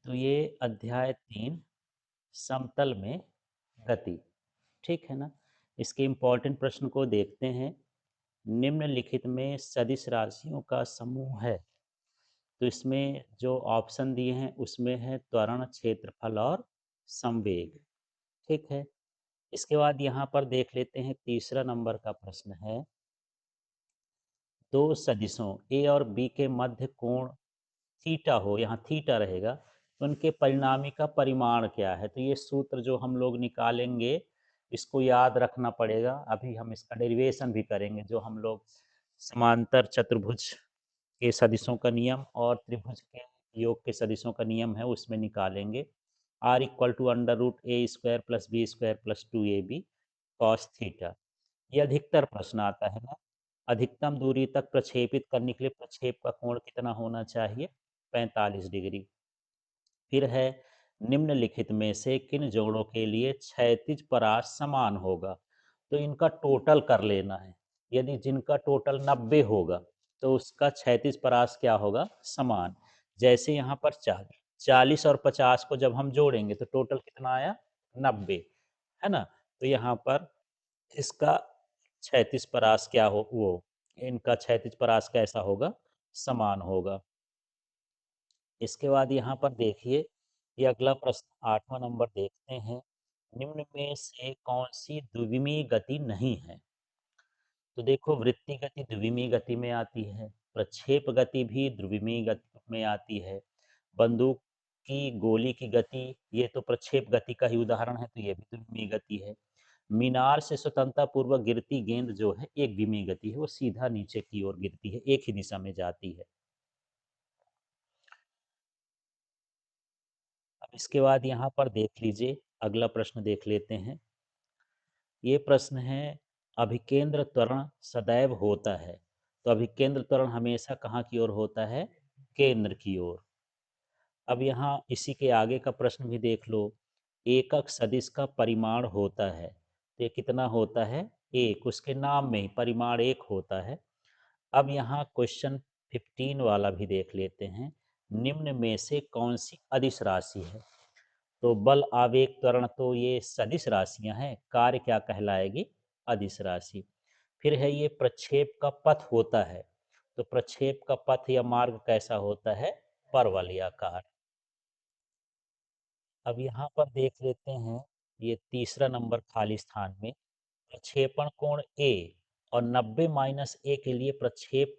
तो ये अध्याय 3 समतल में गति, ठीक है ना? इसके इम्पोर्टेंट प्रश्न को देखते हैं। निम्नलिखित में सदिश राशियों का समूह है। तो इसमें जो ऑप्शन दिए हैं उसमें है त्वरण, क्षेत्रफल और संवेग, ठीक है? इसके बाद यहाँ पर देख लेते हैं तीसरा नंबर का प्रश्न है, दो सदिशों ए और बी के मध्य कोण थीटा हो, यहाँ थीटा रहेगा, तो उनके परिणामी का परिमाण क्या है? तो ये सूत्र जो हम लोग निकालेंगे, इसको याद रखना पड़ेगा। अभी हम इसका डेरिवेशन भी करेंगे, जो हम लोग समांतर चतुर्भुज के सदिशों का नियम और त्रिभुज के योग के सदिशों का नियम है, उसमें निकालेंगे। R equal to under root a square plus b square plus 2ab cos theta. ये अधिकतर प्रश्न आता है ना। अधिकतम दूरी तक प्रक्षेपित करने के लिए प्रक्षेप का कोण कितना होना चाहिए? 45 डिग्री। फिर है, निम्नलिखित में से किन जोड़ों के लिए क्षैतिज परास समान होगा? तो इनका टोटल कर लेना है। यदि जिनका टोटल 90 होगा तो उसका क्षैतिज परास क्या होगा? समान। जैसे यहाँ पर 40 और 50 को जब हम जोड़ेंगे तो टोटल कितना आया? 90, है ना? तो यहाँ पर इसका क्षैतिज परास क्या हो, वो इनका क्षैतिज परास कैसा होगा? समान होगा। इसके बाद यहाँ पर देखिए, ये अगला प्रश्न 8वां नंबर देखते हैं। निम्न में से कौन सी द्विविमीय गति नहीं है? तो देखो, वृत्तीय गति द्विविमीय गति में आती है, प्रक्षेप गति भी द्विविमीय गति में आती है, बंदूक की गोली की गति, ये तो प्रक्षेप गति का ही उदाहरण है, तो ये भी द्विविमीय गति है। मीनार से स्वतंत्रता पूर्वक गिरती गेंद जो है एक विमीय गति है, वो सीधा नीचे की ओर गिरती है, एक ही दिशा में जाती है। अब इसके बाद यहाँ पर देख लीजिए, अगला प्रश्न देख लेते हैं। ये प्रश्न है, अभिकेंद्र त्वरण सदैव होता है। तो अभिकेंद्र त्वरण हमेशा कहाँ की ओर होता है? केंद्र की ओर। अब यहाँ इसी के आगे का प्रश्न भी देख लो, एकक सदिश का परिमाण होता है, तो ये कितना होता है? एक। उसके नाम में ही परिमाण एक होता है। अब यहाँ क्वेश्चन 15 वाला भी देख लेते हैं। निम्न में से कौन सी अदिश राशि है? तो बल, आवेग, त्वरण तो ये सदिश राशियां हैं, कार्य क्या कहलाएगी? अदिश राशि। फिर है, ये प्रक्षेप का पथ होता है, तो प्रक्षेप का पथ या मार्ग कैसा होता है? परवलयाकार। अब यहाँ पर देख लेते हैं, ये तीसरा नंबर खाली स्थान में, प्रक्षेपण कोण ए और 90 - a के लिए प्रक्षेप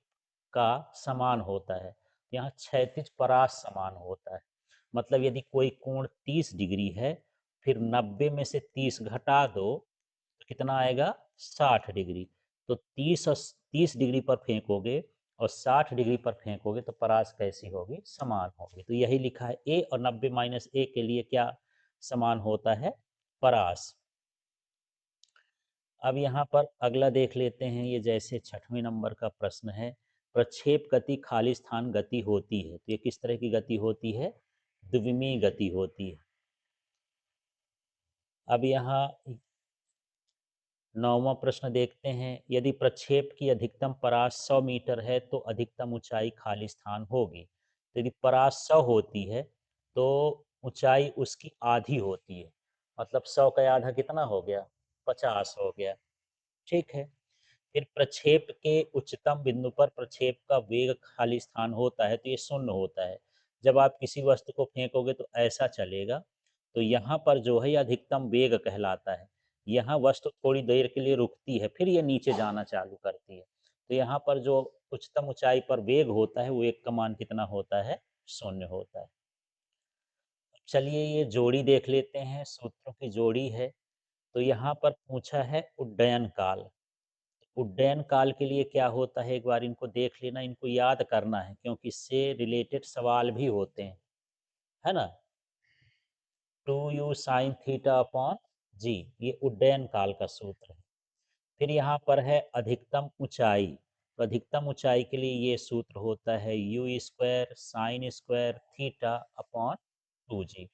का समान होता है। यहाँ क्षैतिज परास समान होता है। मतलब यदि कोई कोण 30 डिग्री है, फिर 90 में से 30 घटा दो तो कितना आएगा? 60 डिग्री। तो 30 डिग्री पर फेंकोगे और 60 डिग्री पर फेंकोगे तो परास कैसी होगी? समान होगी। तो यही लिखा है, ए और 90 - a के लिए क्या समान होता है? परास। अब यहाँ पर अगला देख लेते हैं, ये जैसे 6वें नंबर का प्रश्न है, प्रक्षेप गति खाली स्थान गति होती है, तो ये किस तरह की गति होती है? द्विमीय गति होती है। अब यहाँ 9वां प्रश्न देखते हैं, यदि प्रक्षेप की अधिकतम परास 100 मीटर है तो अधिकतम ऊंचाई खाली स्थान होगी। तो यदि परास 100 होती है तो ऊंचाई उसकी आधी होती है। मतलब 100 का आधा कितना हो गया? 50 हो गया, ठीक है। फिर प्रक्षेप के उच्चतम बिंदु पर प्रक्षेप का वेग खाली स्थान होता है, तो ये शून्य होता है। जब आप किसी वस्तु को फेंकोगे तो ऐसा चलेगा, तो यहाँ पर जो है ये अधिकतम वेग कहलाता है। यहाँ वस्तु थोड़ी देर के लिए रुकती है, फिर ये नीचे जाना चालू करती है। तो यहाँ पर जो उच्चतम ऊंचाई पर वेग होता है, वो वेग का मान कितना होता है? शून्य होता है। चलिए, ये जोड़ी देख लेते हैं, सूत्रों की जोड़ी है। तो यहाँ पर पूछा है उड्डयन काल। उड्डयन काल के लिए क्या होता है, एक बार इनको देख लेना, इनको याद करना है, क्योंकि इससे रिलेटेड सवाल भी होते हैं, है ना? 2u sin θ/g, ये उड्डयन काल का सूत्र है। फिर यहाँ पर है अधिकतम ऊंचाई। तो अधिकतम ऊंचाई के लिए ये सूत्र होता है u²sin²θ/2g।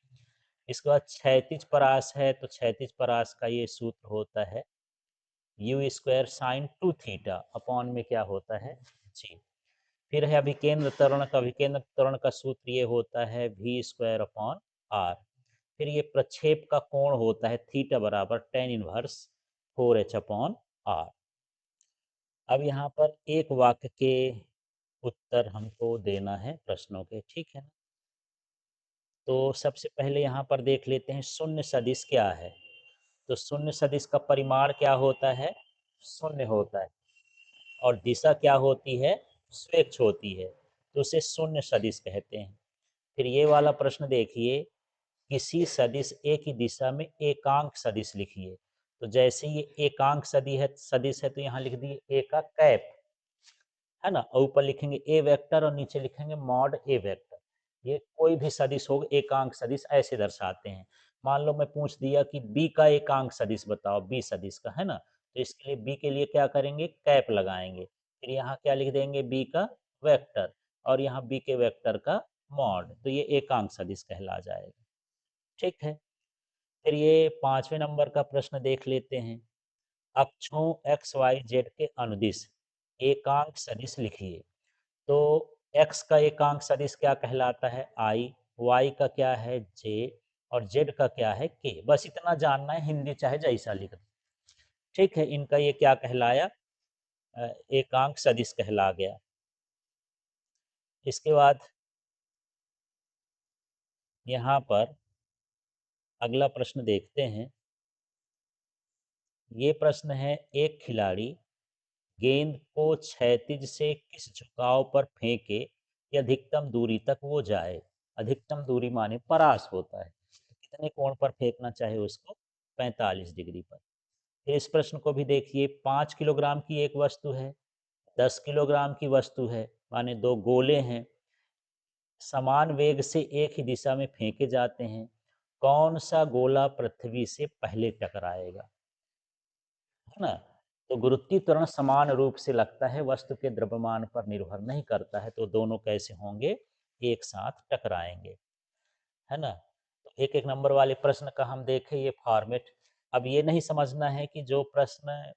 इसके बाद क्षैतिज परास है, तो क्षैतिज परास का ये सूत्र होता है u² sin 2θ अपॉन में क्या होता है? जी। फिर है अभिकेंद्र त्वरण का। अभिकेंद्र त्वरण का सूत्र ये होता है v² / r। फिर ये प्रक्षेप का कोण होता है थीटा बराबर tan−1 4h/r। अब यहाँ पर एक वाक्य के उत्तर हमको देना है प्रश्नों के, ठीक है ना। तो सबसे पहले यहाँ पर देख लेते हैं शून्य सदिश क्या है। तो शून्य सदिश का परिमाण क्या होता है, शून्य होता है, और दिशा क्या होती है, स्वेच्छ होती है, तो उसे शून्य सदिश कहते हैं। फिर ये वाला प्रश्न देखिए, किसी सदिश ए की दिशा में एकांक सदिश लिखिए। तो जैसे ये एकांक सदिश है तो यहाँ लिख दिए ए का कैप, है ना, और ऊपर लिखेंगे ए वेक्टर और नीचे लिखेंगे मॉड ए वेक्टर। ये कोई भी सदिश हो, एकांक सदिश ऐसे दर्शाते हैं। मान लो मैं पूछ दिया कि बी का एकांक सदिश बताओ, बी सदिश का, है ना, तो इसके लिए बी के लिए क्या करेंगे, कैप लगाएंगे। फिर यहाँ क्या लिख देंगे, बी का वेक्टर, और यहाँ बी के वेक्टर का मॉड, तो ये एकांक सदिश कहला जाएगा। ठीक है। फिर ये 5वें नंबर का प्रश्न देख लेते हैं। अक्षों एक्स वाई जेड के अनुदिश एकांक सदिश लिखिए। तो x का एकांक सदिश क्या कहलाता है, i, y का क्या है, j, और z का क्या है, k। बस इतना जानना है, हिंदी चाहे जैसा लिख दो। ठीक है, इनका ये क्या कहलाया, एकांक सदिश कहला गया। इसके बाद यहाँ पर अगला प्रश्न देखते हैं। ये प्रश्न है, एक खिलाड़ी गेंद को क्षैतिज से किस झुकाव पर फेंके कि अधिकतम दूरी तक वो जाए। अधिकतम दूरी माने परास होता है, तो कितने कोण पर फेंकना चाहे उसको, 45 डिग्री पर। फिर इस प्रश्न को भी देखिए, 5 किलोग्राम की एक वस्तु है, 10 किलोग्राम की वस्तु है, माने दो गोले हैं, समान वेग से एक ही दिशा में फेंके जाते हैं। कौन सा गोला पृथ्वी से पहले टकराएगा, है ना। तो गुरुत्वीय त्वरण समान रूप से लगता है, वस्तु के द्रव्यमान पर निर्भर नहीं करता है, तो दोनों कैसे होंगे, एक साथ टकराएंगे, है ना। तो एक एक नंबर वाले प्रश्न का हम देखें ये फॉर्मेट। अब ये नहीं समझना है कि जो प्रश्न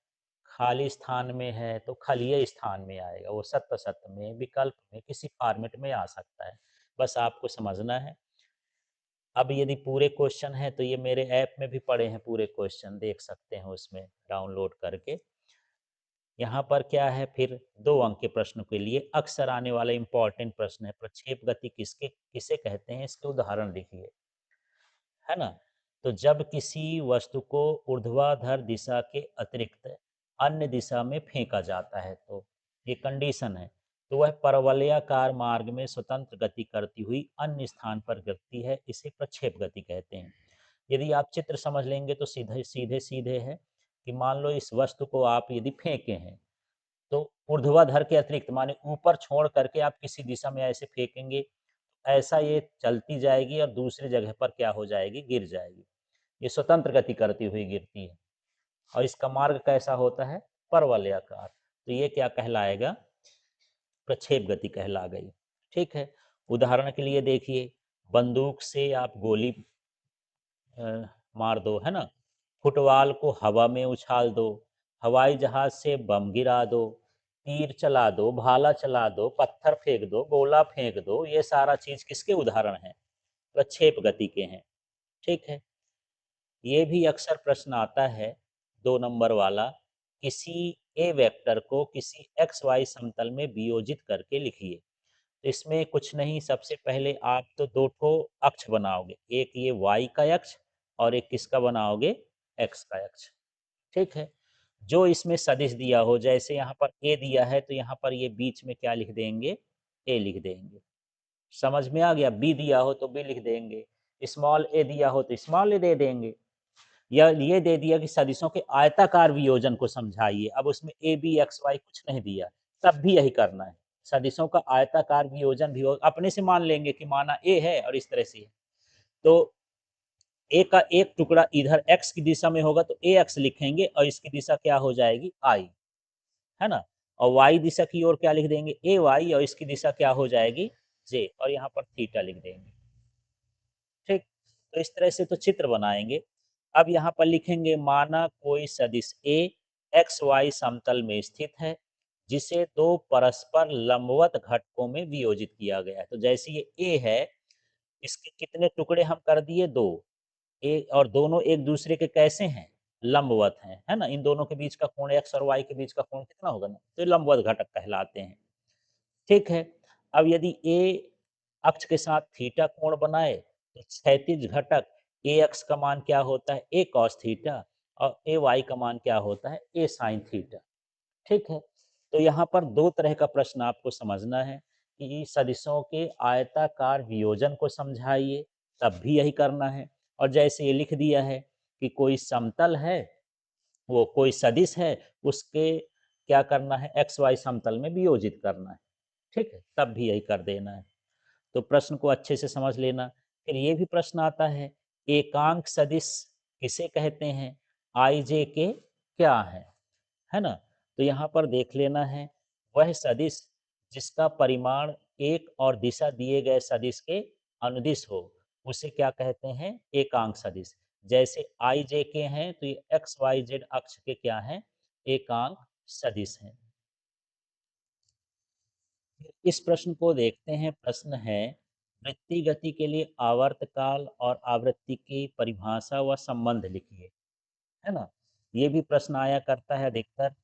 खाली स्थान में है तो खाली स्थान में आएगा, वो सत्य सत्य में, विकल्प में, किसी फॉर्मेट में आ सकता है, बस आपको समझना है। अब यदि पूरे क्वेश्चन है तो ये मेरे ऐप में भी पड़े हैं, पूरे क्वेश्चन देख सकते हैं उसमें डाउनलोड करके। यहाँ पर क्या है, फिर 2 अंक के प्रश्न के लिए अक्सर आने वाला इंपॉर्टेंट प्रश्न है, प्रक्षेप गति किसे कहते हैं, इसके उदाहरण लिखिए, है ना। तो जब किसी वस्तु को ऊर्ध्वाधर दिशा के अतिरिक्त अन्य दिशा में फेंका जाता है, तो ये कंडीशन है, तो वह परवलयाकार मार्ग में स्वतंत्र गति करती हुई अन्य स्थान पर गिरती है, इसे प्रक्षेप गति कहते हैं। यदि आप चित्र समझ लेंगे तो सीधे सीधे सीधे है कि मान लो इस वस्तु को आप यदि फेंके हैं, तो ऊर्ध्वाधर के अतिरिक्त माने ऊपर छोड़ करके आप किसी दिशा में ऐसे फेंकेंगे, ऐसा ये चलती जाएगी और दूसरी जगह पर क्या हो जाएगी, गिर जाएगी। ये स्वतंत्र गति करती हुई गिरती है, और इसका मार्ग कैसा होता है, परवलयाकार, तो ये क्या कहलाएगा, प्रक्षेप गति कहला गई। ठीक है। उदाहरण के लिए देखिए, बंदूक से आप गोली मार दो, है ना, फुटबॉल को हवा में उछाल दो, हवाई जहाज से बम गिरा दो, तीर चला दो, भाला चला दो, पत्थर फेंक दो, गोला फेंक दो, ये सारा चीज किसके उदाहरण हैं, प्रक्षेप गति के हैं। ठीक है। ये भी अक्सर प्रश्न आता है, 2 नंबर वाला, किसी ए वेक्टर को किसी एक्स वाई समतल में वियोजित करके लिखिए। तो इसमें कुछ नहीं, सबसे पहले आप तो 2 अक्ष बनाओगे, एक ये वाई का अक्ष और एक किसका बनाओगे, एक्स का अक्ष। ठीक है। जो इसमें सदिश दिया हो, जैसे यहाँ पर ए दिया है तो यहाँ पर ये बीच में क्या लिख देंगे, ए लिख देंगे। समझ में आ गया, बी दिया हो तो बी लिख देंगे, स्मॉल ए दिया हो तो स्मॉल ए दे देंगे। या ये दे दिया कि सदिशों के आयताकार वियोजन को समझाइए, अब उसमें ए बी एक्स वाई कुछ नहीं दिया, तब भी यही करना है, सदिशों का आयताकार वियोजन भी अपने से मान लेंगे कि माना ए है और इस तरह से है, तो ए का एक टुकड़ा इधर एक्स की दिशा में होगा तो ए एक्स लिखेंगे और इसकी दिशा क्या हो जाएगी, आई, है ना, और वाई दिशा की ओर क्या लिख देंगे, ए वाई, और इसकी दिशा क्या हो जाएगी, जे, और यहाँ पर थीटा लिख देंगे। ठीक। तो इस तरह से तो चित्र बनाएंगे। अब यहाँ पर लिखेंगे, माना कोई सदिश ए एक्स वाई समतल में स्थित है, जिसे दो परस्पर लंबवत घटकों में वियोजित किया गया है। तो जैसे ये ए है, इसके कितने टुकड़े हम कर दिए, दो। ए और दोनों एक दूसरे के कैसे हैं, लंबवत हैं, है ना। इन दोनों के बीच का कोण, एक्स और वाई के बीच का कोण कितना होगा ना, तो ये लंबवत घटक कहलाते हैं। ठीक है। अब यदि ए अक्ष के साथ थीटा कोण बनाए तो क्षैतिज घटक ए अक्ष का मान क्या होता है, ए कॉस थीटा, और ए वाई का मान क्या होता है, ए साइन थीटा। ठीक है। तो यहाँ पर दो तरह का प्रश्न आपको समझना है कि सदिशों के आयताकार वियोजन को समझाइए, तब भी यही करना है। और जैसे ये लिख दिया है कि कोई समतल है, वो कोई सदिश है, उसके क्या करना है, एक्स वाई समतल में वियोजित करना है। ठीक है, तब भी यही कर देना है। तो प्रश्न को अच्छे से समझ लेना। फिर ये भी प्रश्न आता है, एकांक सदिश किसे कहते हैं, आई जे के क्या है ना। तो यहाँ पर देख लेना है, वह सदिश जिसका परिमाण एक और दिशा दिए गए सदिश के अनुदिश हो, उसे क्या कहते हैं, एकांक सदिश। जैसे आई जे के हैं तो ये एक्स वाई जेड अक्ष के क्या हैं, एकांक सदिश हैं। इस प्रश्न को देखते हैं। प्रश्न है, वृत्तीय गति के लिए आवर्तकाल और आवृत्ति की परिभाषा व संबंध लिखिए, है ना। ये भी प्रश्न आया करता है अधिकतर।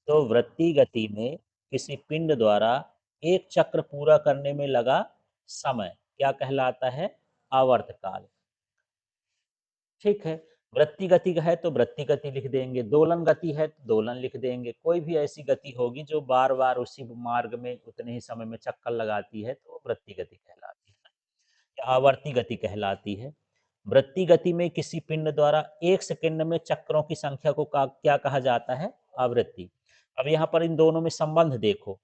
तो वृत्तीय गति में किसी पिंड द्वारा एक चक्र पूरा करने में लगा समय क्या कहलाता है, आवर्तकाल। ठीक है। वृत्तीय गति का है तो वृत्तीय गति लिख देंगे, दोलन गति है तो दोलन लिख देंगे। कोई भी ऐसी गति होगी जो बार बार उसी मार्ग में उतने ही समय में चक्कर लगाती है तो वृत्तीय गति कहलाती है, या आवर्ती गति कहलाती है। वृत्तीय गति में किसी पिंड द्वारा एक सेकंड में चक्रों की संख्या को क्या कहा जाता है, आवृत्ति। अब यहाँ पर इन दोनों में संबंध देखो,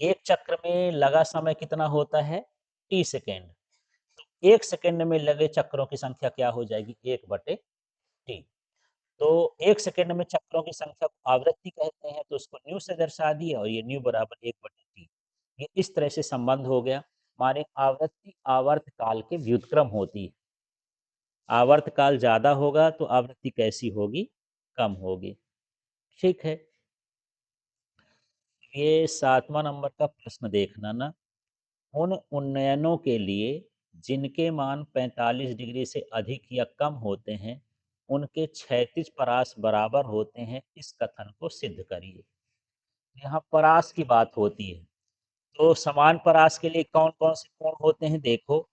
एक चक्र में लगा समय कितना होता है, टी सेकेंड। एक सेकंड में लगे चक्रों की संख्या क्या हो जाएगी, 1/t। तो एक सेकंड में चक्रों की संख्या को आवृत्ति कहते हैं, तो उसको न्यू से दर्शा दिया, और ये न्यू बराबर 1/t। ये इस तरह से संबंध हो गया। माने आवृत्ति आवर्त काल के व्युत्क्रम होती है। आवर्त काल ज्यादा होगा तो आवृत्ति कैसी होगी, कम होगी। ठीक है। ये 7वां नंबर का प्रश्न देखना ना, उन उन्नयनों के लिए जिनके मान 45 डिग्री से अधिक या कम होते हैं, उनके क्षैतिज परास बराबर होते हैं, इस कथन को सिद्ध करिए। यहाँ परास की बात होती है, तो समान परास के लिए कौन कौन से कोण होते हैं, देखो,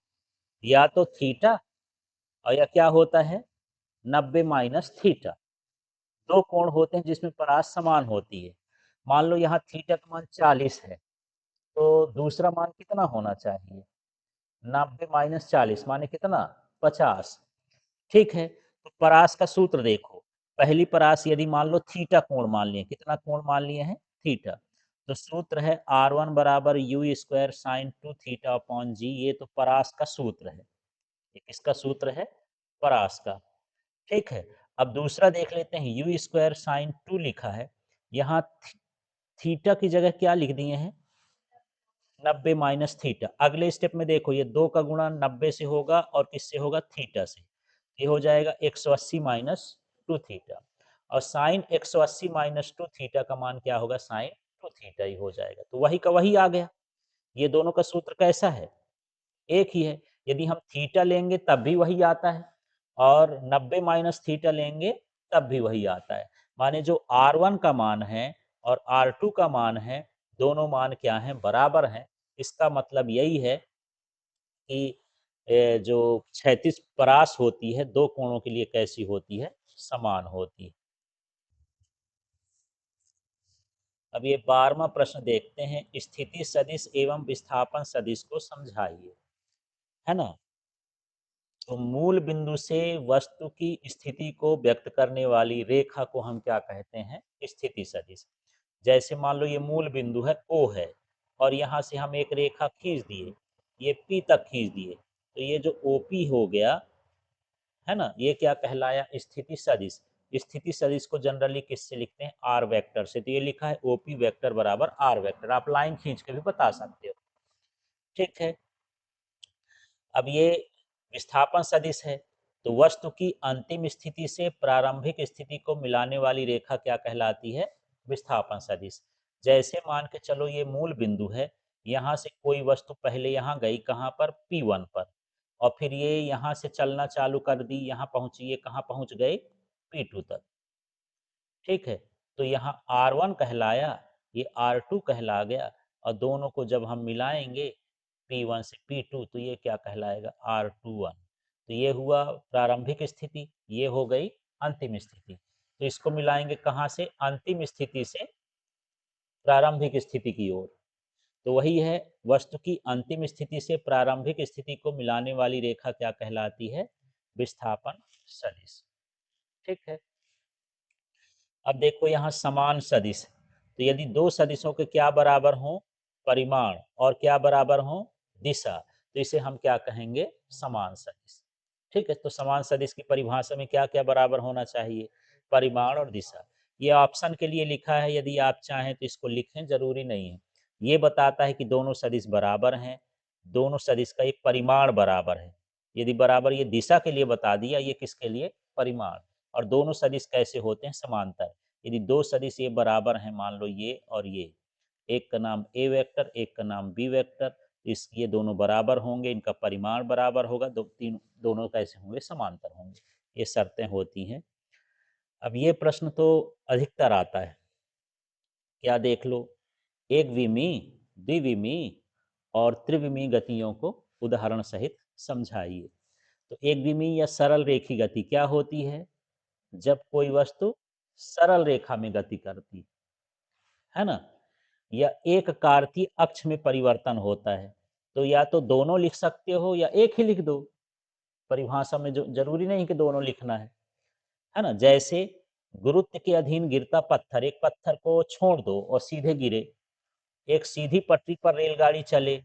या तो थीटा, और या क्या होता है, 90 माइनस थीटा। दो कोण होते हैं जिसमें परास समान होती है। मान लो यहाँ थीटा का मान 40 है, तो दूसरा मान कितना होना चाहिए, 90 - 40 माने कितना, 50। ठीक है। तो परास का सूत्र देखो, पहली परास यदि मान लो थीटा कोण मान लिए, कितना कोण मान लिए हैं, थीटा। तो सूत्र है R1 बराबर u square sine 2 theta upon g. ये तो परास का सूत्र है। ये किसका सूत्र है, परास का। ठीक है। अब दूसरा देख लेते हैं, यू स्क्वायर साइन 2 लिखा है, यहाँ थीटा की जगह क्या लिख दिए हैं, 90 माइनस थीटा। अगले स्टेप में देखो, ये 2 का गुणा 90 से होगा और किससे होगा, थीटा से। ये हो जाएगा 180 माइनस 2 थीटा, और साइन 180 माइनस 2 थीटा का मान क्या होगा, साइन 2 थीटा ही हो जाएगा। तो वही का वही आ गया। ये दोनों का सूत्र कैसा है, एक ही है। यदि हम थीटा लेंगे तब भी वही आता है, और 90 माइनस थीटा लेंगे तब भी वही आता है। माने जो R1 का मान है और R2 का मान है, दोनों मान क्या हैं, बराबर हैं। इसका मतलब यही है कि जो क्षैतिज परास होती है दो कोणों के लिए कैसी होती है, समान होती है। अब ये 12वां प्रश्न देखते हैं, स्थिति सदिश एवं विस्थापन सदिश को समझाइए, है ना। तो मूल बिंदु से वस्तु की स्थिति को व्यक्त करने वाली रेखा को हम क्या कहते हैं, स्थिति सदिश। जैसे मान लो ये मूल बिंदु है, ओ है, और यहाँ से हम एक रेखा खींच दिए, ये पी तक खींच दिए, तो ये जो ओपी हो गया, है ना, ये क्या कहलाया, स्थिति सदिश। स्थिति सदिश को जनरली किससे लिखते हैं, आर वेक्टर से। तो ये लिखा है ओपी वेक्टर बराबर आर वेक्टर, आप लाइन खींच के भी बता सकते हो। ठीक है। अब ये विस्थापन सदिश है, तो वस्तु की अंतिम स्थिति से प्रारंभिक स्थिति को मिलाने वाली रेखा क्या कहलाती है, विस्थापन सदिश। जैसे मान के चलो ये मूल बिंदु है, यहाँ से कोई वस्तु पहले यहाँ गई कहाँ पर, P1 पर, और फिर ये यहाँ से चलना चालू कर दी, यहाँ पहुंची, ये कहाँ पहुंच गए, P2 तक। ठीक है, तो यहाँ R1 कहलाया, ये R2 कहला गया, और दोनों को जब हम मिलाएंगे P1 से P2 तो ये क्या कहलाएगा, R21। तो ये हुआ प्रारंभिक स्थिति, ये हो गई अंतिम स्थिति। तो इसको मिलाएंगे कहाँ से, अंतिम स्थिति से प्रारंभिक स्थिति की ओर। तो वही है, वस्तु की अंतिम स्थिति से प्रारंभिक स्थिति को मिलाने वाली रेखा क्या कहलाती है, विस्थापन सदिश। ठीक है, अब देखो यहाँ समान सदिश, तो यदि दो सदिशों के क्या बराबर हों, परिमाण, और क्या बराबर हों, दिशा, तो इसे हम क्या कहेंगे, समान सदिश। ठीक है, तो समान सदिश की परिभाषा में क्या क्या बराबर होना चाहिए, परिमाण और दिशा। ये ऑप्शन के लिए लिखा है, यदि आप चाहें तो इसको लिखें, जरूरी नहीं है। ये बताता है कि दोनों सदिश बराबर हैं, दोनों सदिश का एक परिमाण बराबर है। यदि बराबर ये दिशा के लिए बता दिया, ये किसके लिए, परिमाण। और दोनों सदिश कैसे होते हैं, समांतर। यदि दो सदिश ये बराबर हैं, मान लो ये और ये, एक का नाम ए वेक्टर, एक का नाम बी वेक्टर, इस ये दोनों बराबर होंगे, इनका परिमाण बराबर होगा, दोनों कैसे होंगे, समांतर होंगे। ये शर्तें होती हैं। अब ये प्रश्न तो अधिकतर आता है, क्या देख लो, एक विमी, द्विविमी और त्रिविमी गतियों को उदाहरण सहित समझाइए। तो एक विमी या सरल रेखी गति क्या होती है, जब कोई वस्तु सरल रेखा में गति करती है ना, या एक कार्तीय अक्ष में परिवर्तन होता है। तो या तो दोनों लिख सकते हो या एक ही लिख दो, परिभाषा में जो जरूरी नहीं कि दोनों लिखना है ना। जैसे गुरुत्व के अधीन गिरता पत्थर, एक पत्थर को छोड़ दो और सीधे गिरे, एक सीधी पटरी पर रेलगाड़ी चले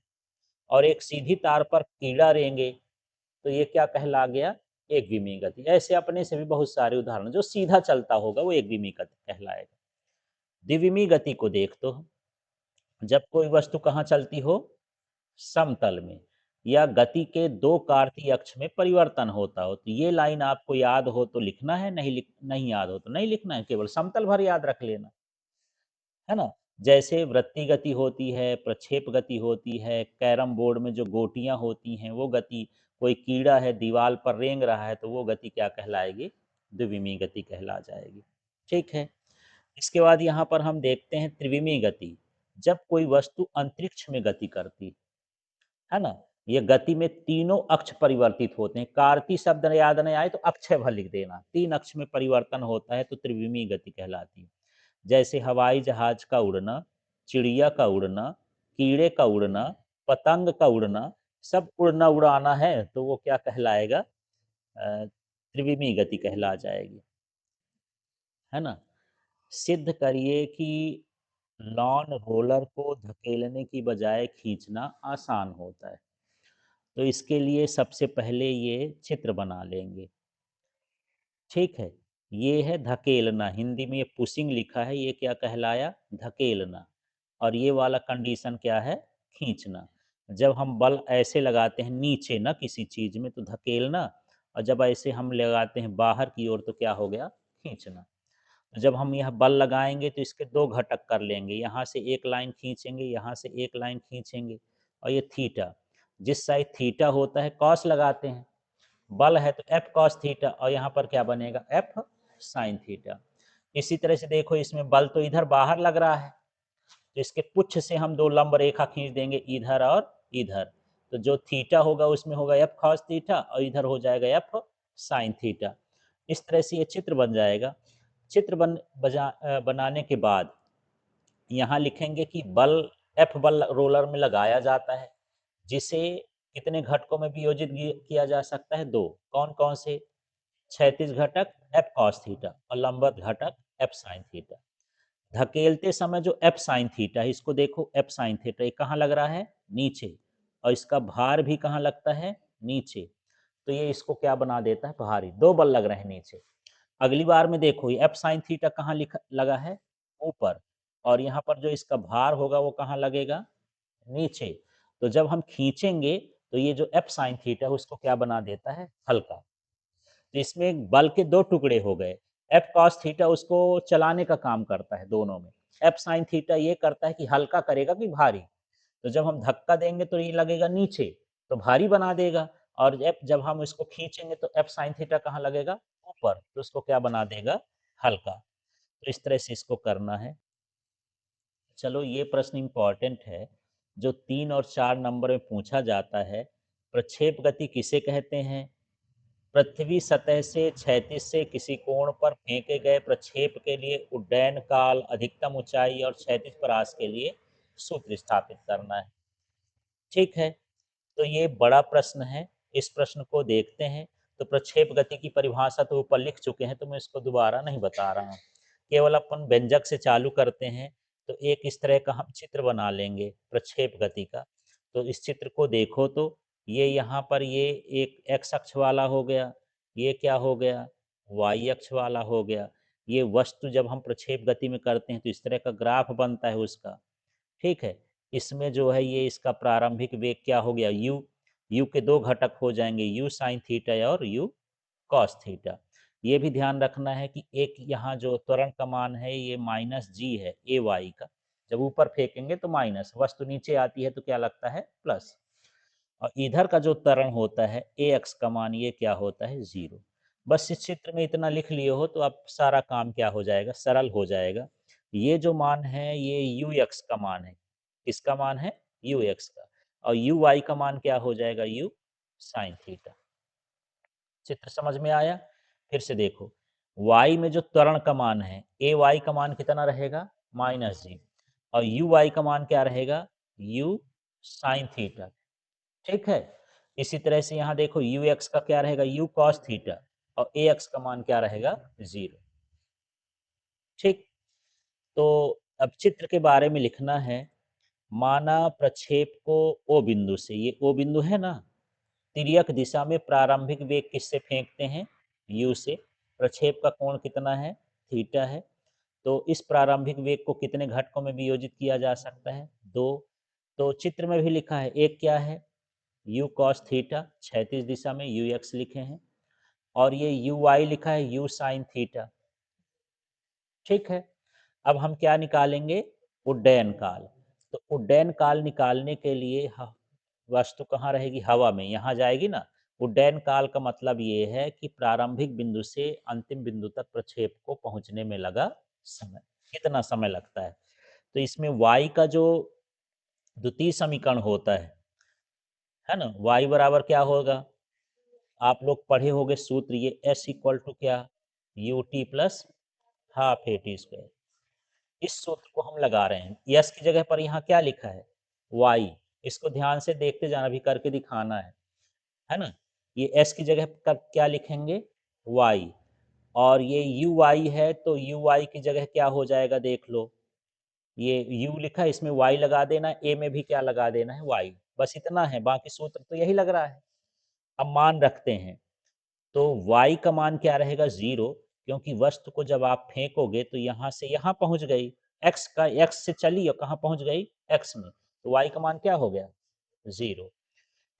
और एक सीधी तार पर कीड़ा रेंगे, तो ये क्या कहला गया, एक विमी गति। ऐसे अपने से भी बहुत सारे उदाहरण, जो सीधा चलता होगा वो एक विमी गति कहलाएगा। द्विविमी गति को देख तो, जब कोई वस्तु कहाँ चलती हो, समतल में, या गति के दो कार्तीय अक्ष में परिवर्तन होता हो। तो ये लाइन आपको याद हो तो लिखना है, नहीं याद हो तो नहीं लिखना है, केवल समतल भर याद रख लेना है ना। जैसे वृत्ति गति होती है, प्रक्षेप गति होती है, कैरम बोर्ड में जो गोटियां होती हैं वो गति, कोई कीड़ा है दीवार पर रेंग रहा है तो वो गति क्या कहलाएगी, द्विविमी गति कहला जाएगी। ठीक है, इसके बाद यहाँ पर हम देखते हैं त्रिविमी गति, जब कोई वस्तु अंतरिक्ष में गति करती है ना। ये गति में तीनों अक्ष परिवर्तित होते हैं, कार्ती शब्द याद नहीं आए तो अक्षय भर लिख देना, तीन अक्ष में परिवर्तन होता है तो त्रिविमी गति कहलाती है। जैसे हवाई जहाज का उड़ना, चिड़िया का उड़ना, कीड़े का उड़ना, पतंग का उड़ना, सब उड़ना उड़ाना है तो वो क्या कहलाएगा, त्रिविमी गति कहला जाएगी, है ना। सिद्ध करिए कि लॉन रोलर को धकेलने की बजाय खींचना आसान होता है। तो इसके लिए सबसे पहले ये चित्र बना लेंगे। ठीक है, ये है धकेलना, हिंदी में ये पुशिंग लिखा है, ये क्या कहलाया, धकेलना। और ये वाला कंडीशन क्या है, खींचना। जब हम बल ऐसे लगाते हैं नीचे ना किसी चीज में तो धकेलना, और जब ऐसे हम लगाते हैं बाहर की ओर तो क्या हो गया, खींचना। तो जब हम यह बल लगाएंगे तो इसके दो घटक कर लेंगे, यहाँ से एक लाइन खींचेंगे, यहाँ से एक लाइन खींचेंगे, और ये थीटा, जिस साइड थीटा होता है कॉस लगाते हैं, बल है तो एफ कॉस थीटा, और यहाँ पर क्या बनेगा, एफ साइन थीटा। इसी तरह से देखो, इसमें बल तो इधर बाहर लग रहा है, तो इसके पुच्छ से हम दो लंब रेखा खींच देंगे, इधर और इधर, तो जो थीटा होगा उसमें होगा एफ कॉस थीटा, और इधर हो जाएगा एफ साइन थीटा। इस तरह से ये चित्र बन जाएगा। चित्र बनाने के बाद यहाँ लिखेंगे कि बल, एफ बल रोलर में लगाया जाता है, जिसे कितने घटकों में वियोजित किया जा सकता है, दो। कौन कौन से, क्षैतिज घटक एफ कॉस थीटा और लंबवत घटक एफ साइन थीटा। धकेलते समय जो एफ साइन थीटा है, इसको देखो, एफ साइन थीटा ये कहाँ लग रहा है, नीचे, और इसका भार भी कहाँ लगता है, नीचे। तो ये इसको क्या बना देता है, भारी, दो बल लग रहे हैं नीचे। अगली बार में देखो, ये एफ साइन थीटा कहाँ लगा है, ऊपर, और यहाँ पर जो इसका भार होगा वो कहाँ लगेगा, नीचे। तो जब हम खींचेंगे तो ये जो एफ साइन थीटा है उसको क्या बना देता है, हल्का। तो इसमें बल के दो टुकड़े हो गए, एफ कॉस थीटा उसको चलाने का काम करता है दोनों में, एफ साइन थीटा ये करता है कि हल्का करेगा कि भारी। तो जब हम धक्का देंगे तो ये लगेगा नीचे, तो भारी बना देगा, और एफ जब हम इसको खींचेंगे तो एफ साइन थीटा कहाँ लगेगा? ऊपर, तो उसको क्या बना देगा? हल्का। तो इस तरह से इसको करना है। चलो ये प्रश्न इम्पोर्टेंट है, जो 3 और 4 नंबर में पूछा जाता है। प्रक्षेप गति किसे कहते हैं? पृथ्वी सतह से क्षैतिज से किसी कोण पर फेंके गए प्रक्षेप के लिए उड्डयन काल, अधिकतम ऊंचाई और क्षैतिज परास के लिए सूत्र स्थापित करना है। ठीक है, तो ये बड़ा प्रश्न है। इस प्रश्न को देखते हैं। तो प्रक्षेप गति की परिभाषा तो ऊपर लिख चुके हैं, तो मैं इसको दोबारा नहीं बता रहा हूँ। केवल अपन व्यंजक से चालू करते हैं। तो एक इस तरह का हम चित्र बना लेंगे प्रक्षेप गति का। तो इस चित्र को देखो, तो ये यहाँ पर ये एक एक्स अक्ष वाला हो गया, ये क्या हो गया? वाई अक्ष वाला हो गया। ये वस्तु जब हम प्रक्षेप गति में करते हैं तो इस तरह का ग्राफ बनता है उसका। ठीक है, इसमें जो है ये इसका प्रारंभिक वेग क्या हो गया? यू। यू के दो घटक हो जाएंगे, यू साइन थीटा और यू कॉस थीटा। ये भी ध्यान रखना है कि एक यहाँ जो त्वरण का मान है ये माइनस जी है ए वाई का। जब ऊपर फेंकेंगे तो माइनस, वस्तु नीचे आती है तो क्या लगता है? प्लस। और इधर का जो त्वरण होता है ए एक्स का मान, ये क्या होता है? जीरो। बस इस चित्र में इतना लिख लिए हो तो अब सारा काम क्या हो जाएगा? सरल हो जाएगा। ये जो मान है ये यू एक्स का मान है। किसका मान है? यू एक्स का। और यू वाई का मान क्या हो जाएगा? You sine theta. चित्र समझ में आया? फिर से देखो, y में जो त्वरण का मान है ए वाई का मान कितना रहेगा? माइनस जी। और यू वाई का मान क्या रहेगा? You sine theta. ठीक है, इसी तरह से यहाँ देखो यू एक्स का क्या रहेगा? You cos theta. और ए एक्स का मान क्या रहेगा? जीरो। ठीक, तो अब चित्र के बारे में लिखना है। माना प्रक्षेप को ओ बिंदु से, ये ओ बिंदु है ना, तिर्यक दिशा में प्रारंभिक वेग किससे फेंकते हैं? यू से। प्रक्षेप का कोण कितना है? थीटा है। तो इस प्रारंभिक वेग को कितने घटकों में वियोजित किया जा सकता है? दो। तो चित्र में भी लिखा है, एक क्या है? यू कॉस थीटा, क्षैतिज दिशा में यू एक्स लिखे हैं, और ये यू वाई लिखा है यू साइन थीटा। ठीक है, अब हम क्या निकालेंगे? उड्डयन काल। तो उड्डयन काल निकालने के लिए वस्तु कहाँ रहेगी? हवा में, यहाँ जाएगी ना। उड्डयन काल का मतलब ये है कि प्रारंभिक बिंदु से अंतिम बिंदु तक प्रक्षेप को पहुंचने में लगा समय, कितना समय लगता है। तो इसमें y का जो द्वितीय समीकरण होता है ना, y बराबर क्या होगा? आप लोग पढ़े होंगे सूत्र, ये s इक्वल टू क्या? You t plus half a t square. इस सूत्र को हम लगा रहे हैं। यस की जगह पर यहाँ क्या लिखा है? वाई। इसको ध्यान से देखते जाना, भी करके दिखाना है ना। ये एस की जगह पर क्या लिखेंगे? वाई। और ये यू वाई है तो यू वाई की जगह क्या हो जाएगा? देख लो, ये यू लिखा है, इसमें वाई लगा देना, ए में भी क्या लगा देना है? वाई। बस इतना है, बाकी सूत्र तो यही लग रहा है। अब मान रखते हैं, तो y का मान क्या रहेगा? जीरो, क्योंकि वस्तु को जब आप फेंकोगे तो यहाँ से यहाँ पहुंच गई। x से चली और कहाँ पहुंच गई? x में, तो y का मान क्या हो गया? जीरो।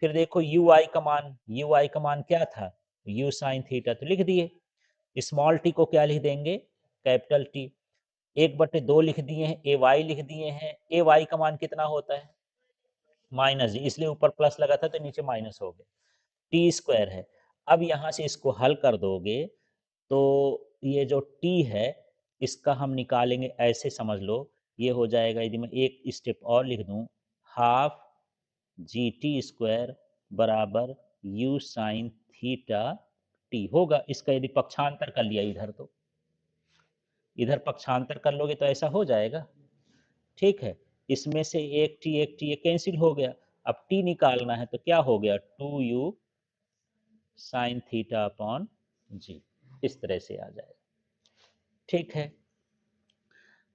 फिर देखो यू आई का मान क्या था? यू साइन थीटा, तो लिख दिए। स्मॉल टी को क्या लिख देंगे? Capital T. एक बटे दो लिख दिए हैं, ए वाई लिख दिए हैं। ए वाई का मान कितना होता है? माइनस जी, इसलिए ऊपर प्लस लगा था तो नीचे माइनस हो गया। टी स्क्वायर है। अब यहाँ से इसको हल कर दोगे तो ये जो टी है इसका हम निकालेंगे, ऐसे समझ लो। ये हो जाएगा, यदि मैं एक स्टेप और लिख दूं, हाफ जी टी स्क्वायर बराबर यू साइन थीटा टी होगा। इसका यदि पक्षांतर कर लिया इधर, तो इधर पक्षांतर कर लोगे तो ऐसा हो जाएगा। ठीक है, इसमें से एक टी ये कैंसिल हो गया। अब टी निकालना है तो क्या हो गया? Two u sine theta upon g. इस तरह से आ जाएगा। ठीक है,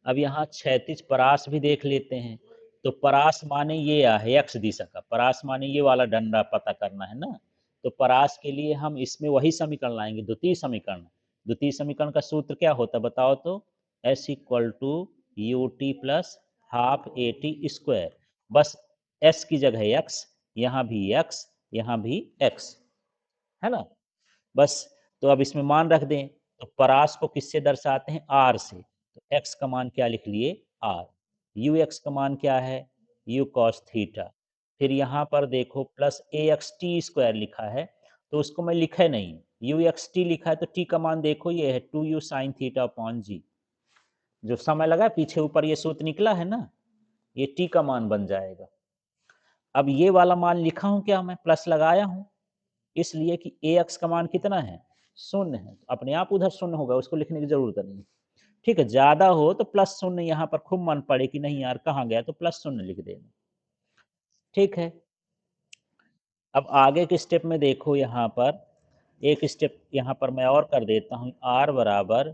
अब यहाँ क्षैतिज परास भी देख लेते हैं। तो परास माने ये है एक्स दिशा का, परास माने ये वाला डंडा पता करना है ना। तो परास के लिए हम इसमें वही समीकरण लाएंगे, द्वितीय समीकरण। द्वितीय समीकरण का सूत्र क्या होता है बताओ तो? S equal to u t plus half a t square. बस एस की जगह एक्स, यहाँ भी एक्स, यहाँ भी एक्स, है ना। बस, तो अब इसमें मान रख दें। तो परास को किससे दर्शाते हैं? आर से। तो एक्स का मान क्या लिख लिए? आर। यू एक्स का मान क्या है, यू कॉस थीटा। फिर यहाँ पर देखो प्लस ए एक्स टी स्क्वायर लिखा है, तो उसको मैं लिखे नहीं, यू एक्स टी लिखा है तो टी का मान देखो ये है 2u साइन थीटा अपॉन जी। जो समय लगा है, पीछे ऊपर ये सूत्र निकला है ना, ये टी का मान बन जाएगा। अब ये वाला मान लिखा हूं क्या, मैं प्लस लगाया हूं, इसलिए कि ए एक्स का मान कितना है, शून्य है, तो अपने आप उधर शून्य होगा, उसको लिखने की जरूरत नहीं। ठीक है, ज्यादा हो तो प्लस शून्य यहाँ पर खूब मन पड़े कि नहीं यार कहाँ गया, तो प्लस शून्य लिख देना। ठीक है, अब आगे के स्टेप में देखो, यहाँ पर एक स्टेप यहाँ पर मैं और कर देता हूँ, आर बराबर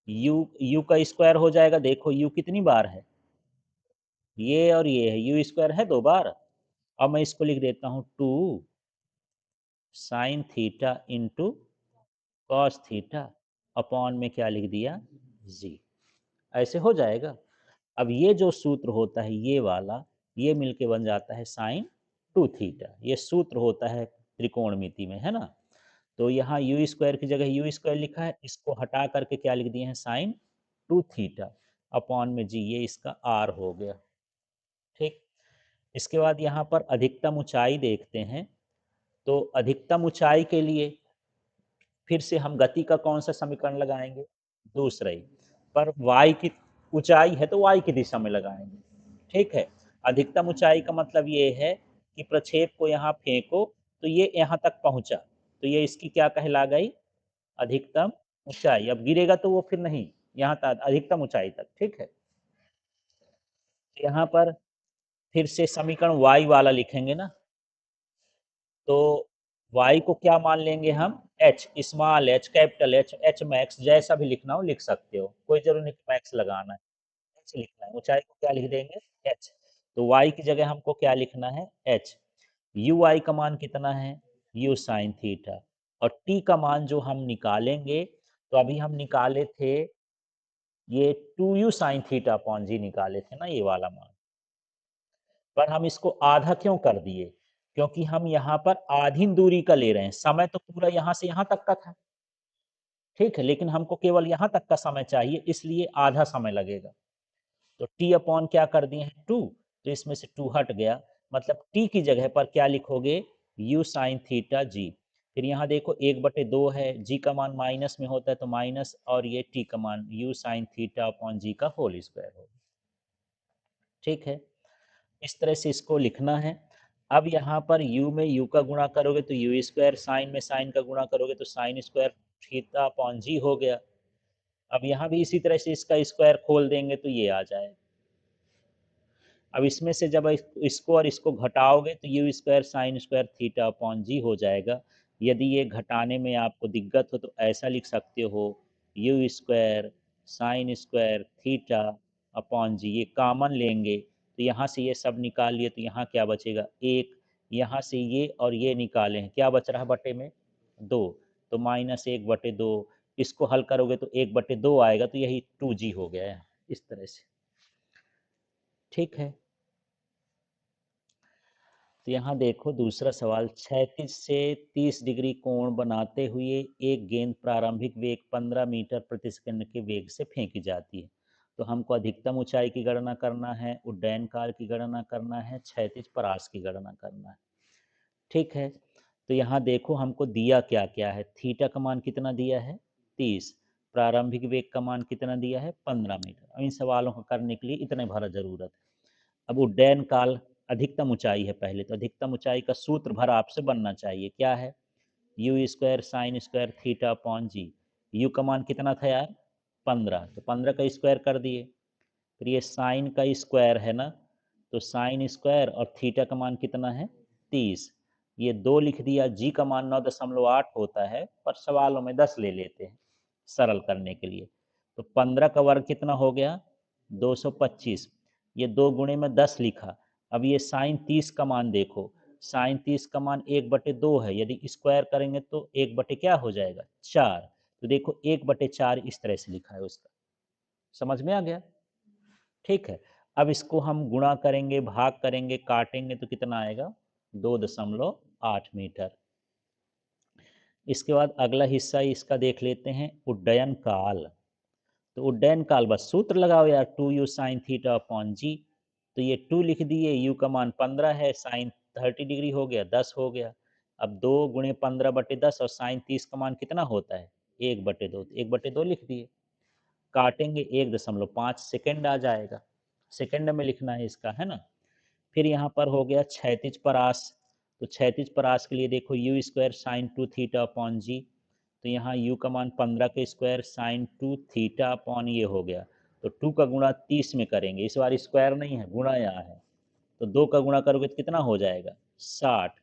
यू का स्क्वायर हो जाएगा। देखो यू कितनी बार है, ये और ये है, यू स्क्वायर है 2 बार। अब मैं इसको लिख देता हूँ 2 sine theta into cos theta upon में क्या लिख दिया, जी। ऐसे हो जाएगा। अब ये जो सूत्र होता है ये वाला, ये मिलके बन जाता है साइन 2 थीटा। ये सूत्र होता है त्रिकोणमिति में, है ना। तो यहाँ यू स्क्वायर की जगह यू स्क्वायर लिखा है, इसको हटा करके क्या लिख दिए हैं, साइन 2 थीटा अपॉन में जी, ये इसका आर हो गया। ठीक, इसके बाद यहाँ पर अधिकतम ऊंचाई देखते हैं। तो अधिकतम ऊंचाई के लिए फिर से हम गति का कौन सा समीकरण लगाएंगे, दूसरा ही। पर y की ऊंचाई है तो y की दिशा में लगाएंगे। ठीक है, अधिकतम ऊंचाई का मतलब ये है कि प्रक्षेप को यहाँ फेंको तो ये यहाँ तक पहुंचा, तो ये इसकी क्या कहला गई, अधिकतम ऊंचाई। अब गिरेगा तो वो फिर नहीं, यहाँ तक अधिकतम ऊंचाई तक। ठीक है, यहाँ पर फिर से समीकरण y वाला लिखेंगे ना, तो y को क्या मान लेंगे हम, h, small h, capital H, h max, जैसा भी लिखना हो लिख सकते हो, कोई जरूरी नहीं मैक्स लगाना है, h लिखना है। ऊंचाई को क्या लिख देंगे, h। तो y की जगह हमको क्या लिखना है, h। यू आई का मान कितना है, यू साइन थीटा। और t का मान जो हम निकालेंगे, तो अभी हम निकाले थे ये 2u साइन थीटा अपॉन जी निकाले थे ना, ये वाला मान। पर हम इसको आधा क्यों कर दिए, क्योंकि हम यहाँ पर आधी दूरी का ले रहे हैं, समय तो पूरा यहाँ से यहाँ तक का था। ठीक है, लेकिन हमको केवल यहाँ तक का समय चाहिए, इसलिए आधा समय लगेगा। तो टी अपॉन क्या कर दिए हैं, 2, तो इसमें से 2 हट गया, मतलब टी की जगह पर क्या लिखोगे, यू साइन थीटा जी। फिर यहाँ देखो 1/2 है, जी का मान माइनस में होता है तो माइनस, और ये टी का मान यू साइन थीटा अपॉन जी का होल स्क्वायर होगा। ठीक है, इस तरह से इसको लिखना है। अब यहाँ पर u में u का गुणा करोगे तो यू स्क्वायर, साइन में साइन का गुणा करोगे तो sign square theta upon g हो गया। अब यहाँ भी इसी तरह से इसका स्क्वायर खोल देंगे तो ये आ जाए। अब इसमें से जब इसको और इसको घटाओगे तो u square sine square theta upon g हो जाएगा। यदि ये घटाने में आपको दिक्कत हो तो ऐसा लिख सकते हो, u square sine square theta upon g. ये कॉमन लेंगे तो यहाँ से ये सब निकाल लिए तो यहाँ क्या बचेगा, एक। यहाँ से ये और ये निकाले हैं, क्या बच रहा है बटे में, 2, तो -1/2। इसको हल करोगे तो 1/2 आएगा, तो यही 2g हो गया है, इस तरह से। ठीक है, तो यहाँ देखो दूसरा सवाल, क्षैतिज से 30 डिग्री कोण बनाते हुए एक गेंद प्रारंभिक वेग 15 मीटर प्रति सेकंड के वेग से फेंकी जाती है। तो हमको अधिकतम ऊंचाई की गणना करना है, उड्डयन काल की गणना करना है, क्षैतिज परास की गणना करना है। ठीक है, तो यहाँ देखो हमको दिया क्या क्या है, थीटा का मान कितना दिया है, 30। प्रारंभिक वेग का मान कितना दिया है, 15 मीटर। अब इन सवालों को करने के लिए इतने भर जरूरत है। अब उड्डयन काल, अधिकतम ऊंचाई है पहले, तो अधिकतम ऊंचाई का सूत्र भर आपसे बनना चाहिए, क्या है, u square sine square theta upon g. U का मान कितना था यार, 15, तो 15 का स्क्वायर कर दिए। फिर ये साइन का स्क्वायर है ना, तो साइन स्क्वायर, और थीटा का मान कितना है, 30। ये 2 लिख दिया, जी का मान 9.8 होता है, पर सवालों में 10 ले लेते हैं सरल करने के लिए। तो 15 का वर्ग कितना हो गया, 225। ये 2 गुणे में 10 लिखा। अब ये साइन 30 का मान देखो, साइन 30 का मान 1/2 है, यदि स्क्वायर करेंगे तो 1 बटे क्या हो जाएगा, 4। तो देखो 1/4 इस तरह से लिखा है उसका, समझ में आ गया। ठीक है, अब इसको हम गुणा करेंगे, भाग करेंगे, काटेंगे तो कितना आएगा, 2.8 मीटर। इसके बाद अगला हिस्सा इसका देख लेते हैं, उड्डयन काल। तो उड्डयन काल बस सूत्र लगाओ यार, 2u sign theta upon g. तो ये 2 लिख दिए, u का मान 15 है, साइन 30 डिग्री हो गया, 10 हो गया। अब 2 गुणे 15/10 और साइन 30 का मान कितना होता है, 1/2। 1/2 लिख दिए। काटेंगे 1.5 सेकंड आ जाएगा, सेकंड में लिखना है इसका, है ना। फिर यहाँ पर हो गया क्षैतिज परास। तो क्षैतिज परास के लिए देखो u square sine 2 theta upon g. तो यहाँ u का मान 15 के स्क्वायर साइन 2 थीटा अपॉन ये हो गया। तो 2 का गुणा 30 में करेंगे, इस बार स्क्वायर नहीं है, गुणा यहाँ है। तो 2 का गुणा करोगे तो कितना हो जाएगा, 60।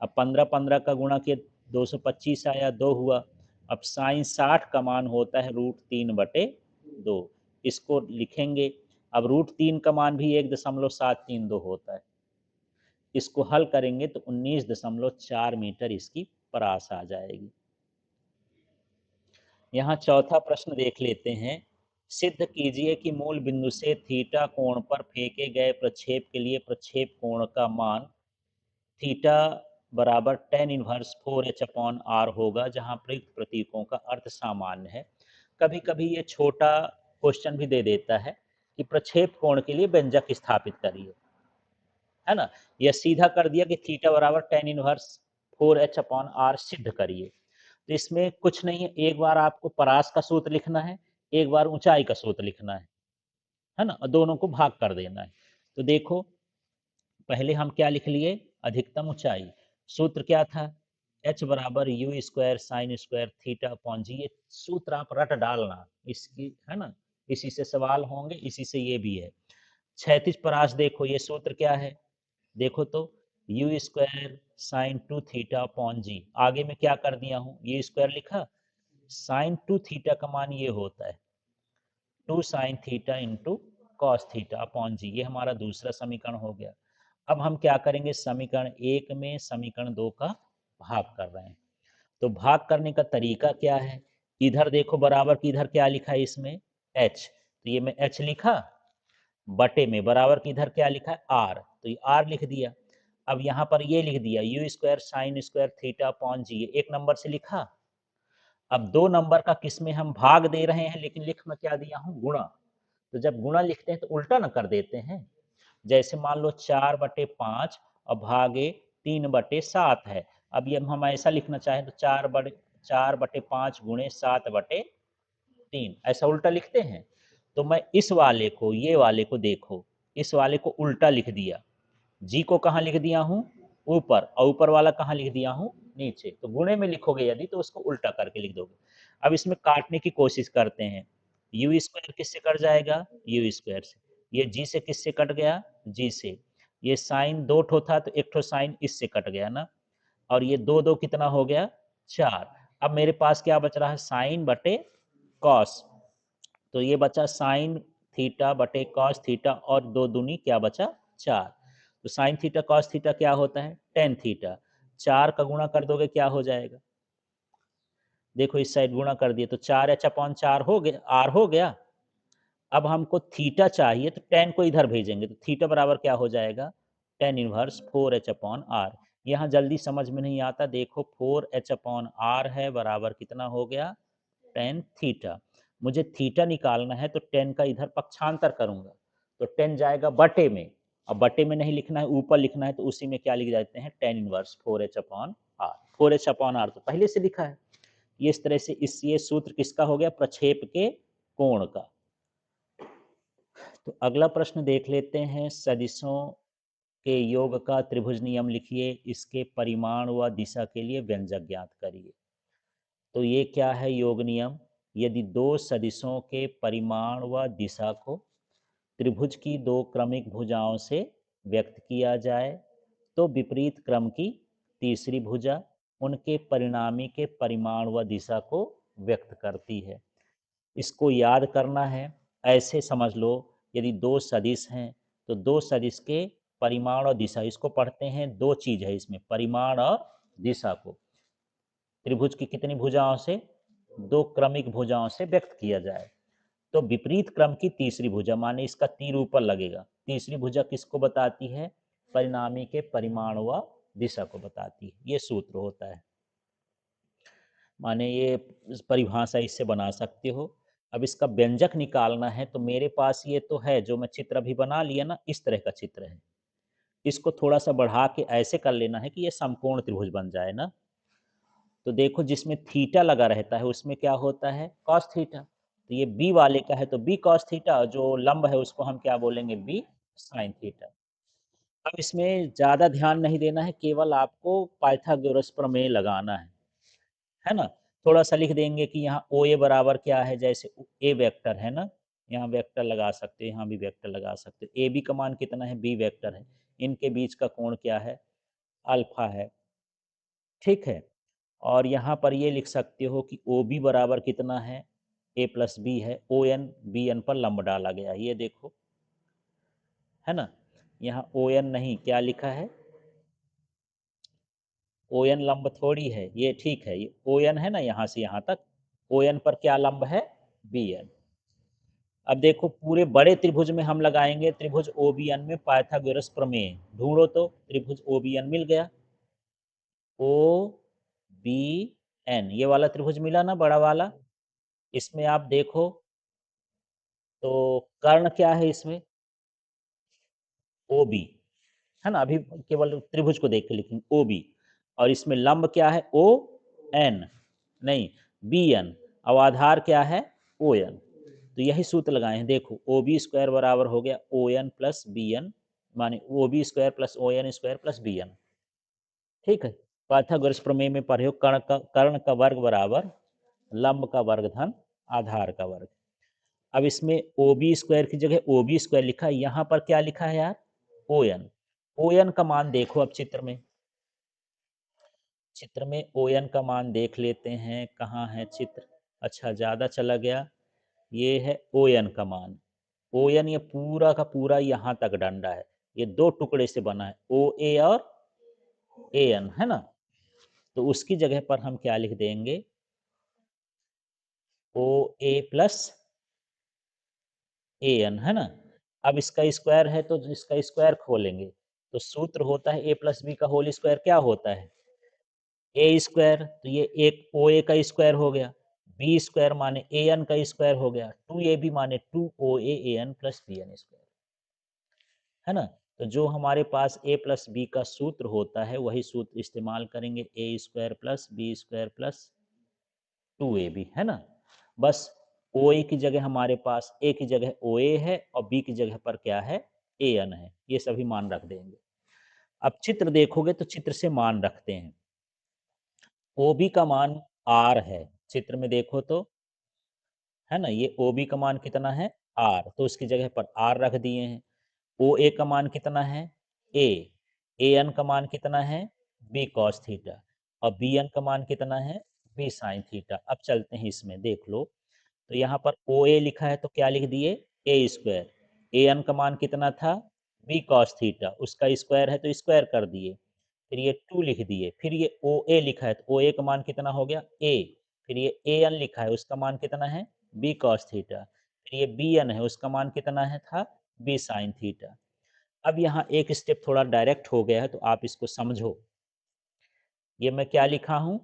अब 15 15 का गुणा किया, 225 आया, 2 हुआ। अब साइन 60 का मान होता है √3/2। इसको लिखेंगे। अब √3 का मान भी 1.732 होता है। इसको हल करेंगे तो 19.4 मीटर इसकी परास आ जाएगी। यहाँ चौथा प्रश्न देख लेते हैं। सिद्ध कीजिए कि मूल बिंदु से थीटा कोण पर फेंके गए प्रक्षेप के लिए प्रक्षेप कोण का मान थीटा बराबर tan इनवर्स 4h/r होगा, जहां प्रयुक्त प्रतीकों का अर्थ सामान्य है। कभी कभी ये छोटा क्वेश्चन भी दे देता है कि प्रक्षेप कोण के लिए व्यंजक स्थापित करिए, है ना। यह सीधा कर दिया कि थीटा बराबर tan इनवर्स 4h/r सिद्ध करिए। तो इसमें कुछ नहीं है, एक बार आपको परास का सूत्र लिखना है, एक बार ऊंचाई का सूत्र लिखना है ना, और दोनों को भाग कर देना है। तो देखो, पहले हम क्या लिख लिए, अधिकतम ऊंचाई। सूत्र क्या था, h बराबर u square sine square theta upon g. ये सूत्र आप रट डालना इसकी, है ना, इसी से सवाल होंगे, इसी से ये भी है। क्षैतिज परास देखो, ये सूत्र क्या है, देखो तो u square sine 2 theta upon g. आगे में क्या कर दिया हूँ, ये स्क्वायर लिखा, साइन 2 थीटा का मान ये होता है 2 sine theta into cos theta upon g. ये हमारा दूसरा समीकरण हो गया। अब हम क्या करेंगे, समीकरण 1 में समीकरण 2 का भाग कर रहे हैं। तो भाग करने का तरीका क्या है, इधर देखो बराबर की इधर क्या लिखा है इसमें, h। तो ये मैं h लिखा, बटे में बराबर की इधर क्या लिखा है, r। तो ये r लिख दिया। अब यहाँ पर ये लिख दिया u square sine square theta upon g, एक नंबर से लिखा। अब 2 नंबर का किसमें हम भाग दे रहे हैं, लेकिन लिख में क्या दिया हूँ, गुणा। तो जब गुणा लिखते हैं तो उल्टा ना कर देते हैं। जैसे मान लो 4/5 और भागे 3/7 है। अब ये हम ऐसा लिखना चाहें तो 4/5 गुणे 7/3, ऐसा उल्टा लिखते हैं। तो मैं इस वाले को, ये वाले को देखो, इस वाले को उल्टा लिख दिया। जी को कहाँ लिख दिया हूँ, ऊपर, और ऊपर वाला कहाँ लिख दिया हूँ, नीचे। तो गुणे में लिखोगे यदि तो उसको उल्टा करके लिख दोगे। अब इसमें काटने की कोशिश करते हैं। यू स्क्वायर किससे कट जाएगा, यू स्क्वायर से। ये जी से किससे कट गया, जी से। ये साइन 2 ठो था तो एक ठो साइन इससे कट गया ना। और ये 2 2 कितना हो गया, 4। अब मेरे पास क्या बच रहा है, साइन बटे कॉस। तो ये बचा साइन थीटा बटे कॉस थीटा, और 2 दूनी क्या बचा, 4। तो साइन थीटा कॉस थीटा क्या होता है, टेन थीटा। 4 का गुणा कर दोगे क्या हो जाएगा, देखो इस साइड गुणा कर दिए तो 4h/4 हो गया, आर हो गया। अब हमको थीटा चाहिए तो टेन को इधर भेजेंगे, तो थीटा बराबर क्या हो जाएगा, टेन इनवर्स 4h/r। यहाँ जल्दी समझ में नहीं आता, देखो 4h/r है बराबर कितना हो गया, टेन थीटा। मुझे थीटा निकालना है तो टेन का इधर पक्षांतर करूंगा, तो टेन जाएगा बटे में। अब बटे में नहीं लिखना है, ऊपर लिखना है, तो उसी में क्या लिख जाते हैं, टेन इनवर्स 4h/r। 4h/r तो पहले से लिखा है। ये इस तरह से ये सूत्र किसका हो गया, प्रक्षेप के कोण का। तो अगला प्रश्न देख लेते हैं, सदिशों के योग का त्रिभुज नियम लिखिए, इसके परिमाण व दिशा के लिए व्यंजक ज्ञात करिए। तो ये क्या है योग नियम, यदि दो सदिशों के परिमाण व दिशा को त्रिभुज की दो क्रमिक भुजाओं से व्यक्त किया जाए, तो विपरीत क्रम की तीसरी भुजा उनके परिणामी के परिमाण व दिशा को व्यक्त करती है। इसको याद करना है। ऐसे समझ लो, यदि दो सदिश हैं तो दो सदिश के परिमाण और दिशा, इसको पढ़ते हैं, दो चीज है इसमें, परिमाण और दिशा को त्रिभुज की कितनी भुजाओं से, दो क्रमिक भुजाओं से व्यक्त किया जाए। तो विपरीत क्रम की तीसरी भुजा, माने इसका तीर ऊपर लगेगा, तीसरी भुजा किसको बताती है, परिणामी के परिमाण व दिशा को बताती है। ये सूत्र होता है, माने ये परिभाषा इससे बना सकते हो। अब इसका व्यंजक निकालना है, तो मेरे पास ये तो है, जो मैं चित्र अभी बना लिया ना, इस तरह का चित्र है। इसको थोड़ा-सा बढ़ा के ऐसे कर लेना है कि ये समकोण त्रिभुज बन जाए ना। तो देखो, जिसमें थीटा लगा रहता है उसमें क्या होता है, कॉस थीटा। तो ये बी वाले का है तो बी कॉस थीटा, जो लंब है उसको हम क्या बोलेंगे, बी साइन थीटा। अब इसमें ज़्यादा ध्यान नहीं देना है, केवल आपको पाइथागोरस प्रमेय लगाना है ना? थोड़ा-सा लिख देंगे कि यहाँ OA बराबर क्या है, जैसे ए वेक्टर है ना, यहाँ वेक्टर लगा सकते हैं, यहाँ भी वेक्टर लगा सकते हैं। AB का मान कितना है, B वेक्टर है। इनके बीच का कोण क्या है, अल्फा है, ठीक है? और यहाँ पर ये लिख सकते हो कि OB बराबर कितना है, A प्लस B है, ON BN पर लंब डाला गया है, ये देखो, है ना? यहाँ ON नहीं, क्या लिखा है, ON लंब थोड़ी है, ये ठीक है, ये ON है ना यहाँ से यहाँ तक, ON पर क्या लंब है, BN। अब देखो, पूरे बड़े त्रिभुज में हम लगाएंगे त्रिभुज OBN में पाइथागोरस प्रमेय। ढूंढो तो, त्रिभुज OBN मिल गया, OBN ये वाला त्रिभुज मिला ना, बड़ा वाला। इसमें आप देखो तो कर्ण क्या है इसमें, OB, है ना? अभी केवल त्रिभुज को देख के लिखेंगे OB, और इसमें लंब क्या है, ON, नहीं, BN, और आधार क्या है, ON। तो यही सूत्र लगाए हैं, देखो OB स्क्वायर बराबर हो गया ON प्लस BN, माने OB square plus ON square plus BN, ठीक है? पाइथागोरस प्रमेय में पढ़े हो, कर्ण का वर्ग बराबर लंब का वर्ग धन आधार का वर्ग। अब इसमें OB स्क्वायर की जगह OB स्क्वायर लिखा है, यहाँ पर क्या लिखा है यार, ON। ON का मान देखो, अब चित्र में ON का मान देख लेते हैं, कहाँ है चित्र, अच्छा ज़्यादा चला गया, ये है ON का मान। ON ये पूरा का पूरा यहाँ तक डंडा है, ये दो टुकड़े से बना है, OA और AN, है ना? तो उसकी जगह पर हम क्या लिख देंगे, OA प्लस AN, है ना? अब इसका स्क्वायर है तो इसका स्क्वायर खोलेंगे, तो सूत्र होता है A प्लस बी का होल स्क्वायर, क्या होता है, ए स्क्वायर, तो ये एक OA का स्क्वायर हो गया, बी स्क्वायर माने AN का स्क्वायर हो गया, 2AB माने 2OA AN plus BN square, है ना? तो जो हमारे पास A प्लस बी का सूत्र होता है, वही सूत्र इस्तेमाल करेंगे, A square plus b square plus 2AB, है ना? बस OA की जगह हमारे पास, A की जगह OA है और B की जगह पर क्या है, AN है, ये सभी मान रख देंगे। अब चित्र देखोगे तो चित्र से मान रखते हैं, OB का मान R है, चित्र में देखो तो, है ना? ये OB का मान कितना है, R, तो उसकी जगह पर R रख दिए हैं। OA का मान कितना है, A, AN का मान कितना है, B cos थीटा, और BN का मान कितना है, B sin थीटा। अब चलते हैं इसमें, देख लो, तो यहाँ पर OA लिखा है तो क्या लिख दिए, A स्क्वायर, AN का मान कितना था, B cos थीटा, उसका स्क्वायर है तो स्क्वायर कर दिए, फिर ये 2 लिख दिए, फिर ये OA लिखा है तो OA का मान कितना हो गया, A, फिर ये AN लिखा है उसका मान कितना है, B cos थीटा, फिर ये BN है उसका मान कितना है था, B sin थीटा। अब यहाँ एक स्टेप थोड़ा डायरेक्ट हो गया है तो आप इसको समझो, ये मैं क्या लिखा हूँ,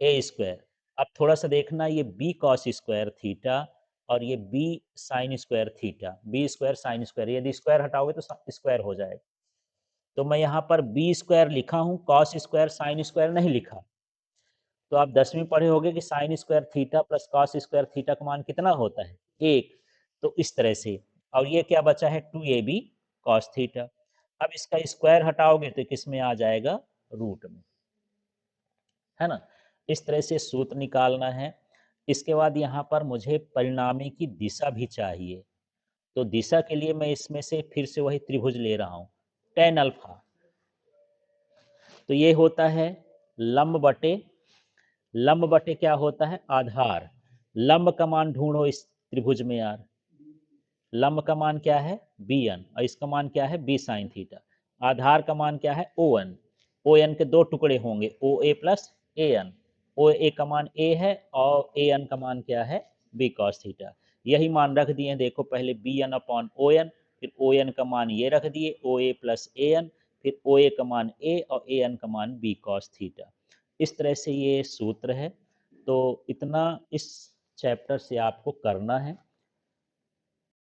ए स्क्वायर। अब थोड़ा सा देखना, ये बी कॉस स्क्वायर थीटा और ये b sine square theta, b square sine square, यदि स्क्वायर हटाओगे तो स्क्वायर हो जाएगा। तो मैं यहाँ पर बी स्क्वायर लिखा हूँ, कॉस स्क्वायर साइन स्क्वायर नहीं लिखा। तो आप 10वीं पढ़े होंगे कि sign square theta plus cos square theta का मान कितना होता है, एक। तो इस तरह से, और ये क्या बचा है, 2AB कॉस थीटा। अब इसका स्क्वायर हटाओगे तो किस में आ जाएगा, रूट में, है ना? इस तरह से सूत्र निकालना है। इसके बाद यहाँ पर मुझे परिणामी की दिशा भी चाहिए, तो दिशा के लिए मैं इसमें से फिर से वही त्रिभुज ले रहा हूँ, टेन अल्फा। तो ये होता है लंब बटे क्या होता है, आधार। लंब का मान ढूंढो इस त्रिभुज में यार, लंब का मान क्या है, BN, और इसका मान क्या है, B sin थीटा। आधार का मान क्या है, ON। ON के दो टुकड़े होंगे, OA प्लस AN। OA का मान A है और AN का मान क्या है, B cos थीटा। यही मान रख दिए, देखो पहले BN अपॉन ON, फिर ON का मान ये रख दिए, OA प्लस AN, फिर OA का मान A और AN का मान B cos थीटा। इस तरह से ये सूत्र है। तो इतना इस चैप्टर से आपको करना है